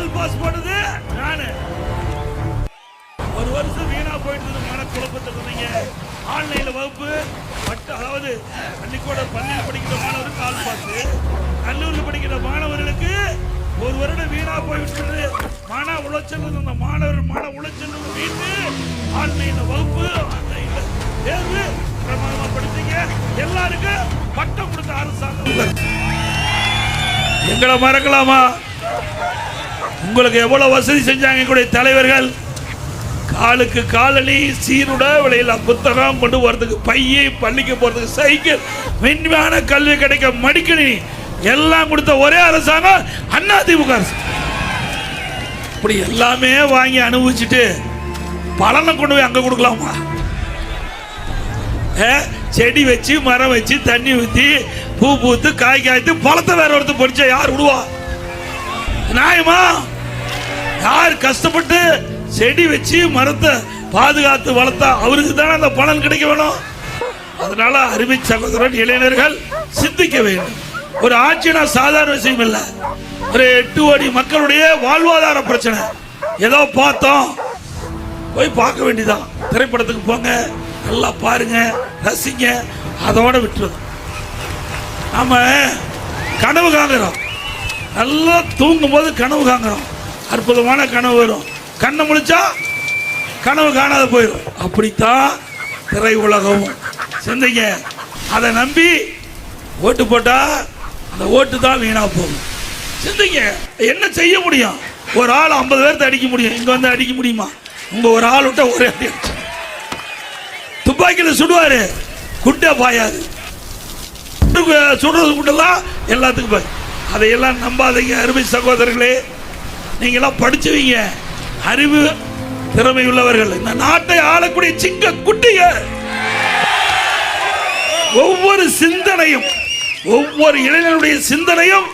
All pass பண்ணது நானு. ஒரு வருஷம் வீணா போயிட்டு மன குழப்பத்தை சொன்னீங்க. ஆன்லைன்ல வகுப்பு அதாவது பள்ளியில் படிக்கிற மாணவருக்கு ஆல் பாஸ், கல்லூரியில் படிக்கிற மாணவர்களுக்கு ஒரு வருடம் வீணா போய்விட்டது. மன உளைச்சல், அந்த மாணவர் மன உளைச்சல் வீட்டு ஆன்லைன்ல வகுப்பு, ஆன்லைன்ல தேர்வு பிரமாதமா படிச்சீங்க. எல்லாருக்கும் பட்டம் கொடுத்த அரசாங்கம். எங்களை மறக்கலாமா? உங்களுக்கு எவ்வளவு வசதி செஞ்சாங்க எங்களுடைய தலைவர்கள். காலுக்கு காலணி, சீருட விலையில புத்தகம் கொண்டு போறதுக்கு பையை, பள்ளிக்கு போறதுக்கு சைக்கிள், மென்மையான கல்வி கிடைக்க மடிக்கணி எல்லாம் கொடுத்த ஒரே அரசாங்கம் அதிமுக அரசு. இப்படி எல்லாமே வாங்கி அனுபவிச்சுட்டு பலனை கொண்டு போய் அங்க கொடுக்கலாமா? செடி வச்சு, மரம் வச்சு, தண்ணி ஊத்தி, பூ பூத்து, காய் காய்த்து, பழத்தை வேற ஒருத்தர் படிச்சா யார் விடுவா? நியாயமா? யார் கஷ்டப்பட்டு செடி வச்சு மரத்தை பாதுகாத்து வளர்த்தா அவருக்கு தானே அந்த பலன் கிடைக்க வேணும். அதனால அருமை சகோதரன் இளைஞர்கள் சிந்திக்க வேண்டும். ஒரு ஆட்சினா சாதாரண விஷயம் இல்லை. ஒரு 8 கோடி மக்களுடைய வாழ்வாதார பிரச்சனை. ஏதோ பார்த்தோம், போய் பார்க்க வேண்டியதான். திரைப்படத்துக்கு போங்க, நல்லா பாருங்க, ரசிங்க, அதோட விட்டுருது. நாம கனவு காண்கிறோம், நல்லா தூங்கும் போது கனவு காண்கிறோம், அற்புதமான கனவு வரும். கண்ணை முழிச்சா கனவு காணாத போயிடும். அப்படித்தான் திரை உலகம். சிந்திங்க. அதை நம்பி ஓட்டு போட்டா அந்த ஓட்டு தான் வீணா போகும். சிந்திங்க. என்ன செய்ய முடியும்? ஒரு ஆள் 50 பேர்த்த அடிக்க முடியும். இங்க வந்து அடிக்க முடியுமா? உங்க ஒரு ஆள் விட்டா ஒரே அடி. துப்பாக்கியில் சுடுவாரு, குட்டை பாயாது. சுடுறது குட்டெல்லாம் எல்லாத்துக்கும் பாய். அதையெல்லாம் நம்பாதீங்க அருமை சகோதரர்களே. நீங்களாம் படிச்சவங்க, அறிவு திறமை உள்ளவர்கள், இந்த நாட்டை ஆளக்கூடிய சிங்க குட்டிக. ஒவ்வொரு சிந்தனையும், ஒவ்வொரு இளைஞருடைய சிந்தனையும்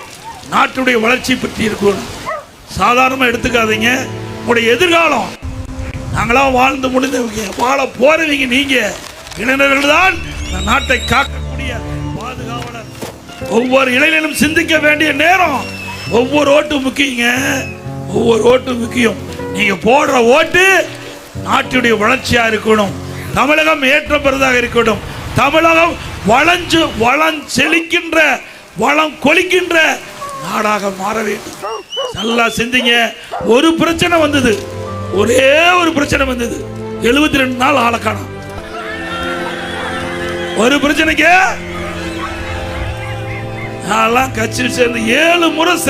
நாட்டுடைய வளர்ச்சி பற்றி இருக்கணும். சாதாரணமா எடுத்துக்காதீங்க. உங்களுடைய எதிர்காலம், நாங்களாம் வாழ்ந்து முடிந்தவங்க, வாழ போறவங்க நீங்க இளைஞர்கள் தான் நாட்டை காக்கக்கூடிய பாதுகாவலர். ஒவ்வொரு இளைஞனும் சிந்திக்க வேண்டிய நேரம். ஒவ்வொரு ஓட்டும் முக்கியங்க, ஒவ்வொரு ஓட்டும் முக்கியம். நீங்க போடுற ஓட்டு நாட்டுடைய வளர்ச்சியா இருக்கணும். தமிழகம் ஏற்ற பெறுதாக இருக்கணும். தமிழகம் வளம் செழிக்கின்ற, வளம் கொளிக்கின்ற நாடாக மாற வேண்டும். நல்லா சிந்திங்க. ஒரு பிரச்சனை வந்தது, ஒரே ஒரு பிரச்சனை வந்தது. 72 நாள் ஆளை காணோம். ஒரு பிரச்சனைக்கு கட்சியில் சேர்ந்து 7 முறை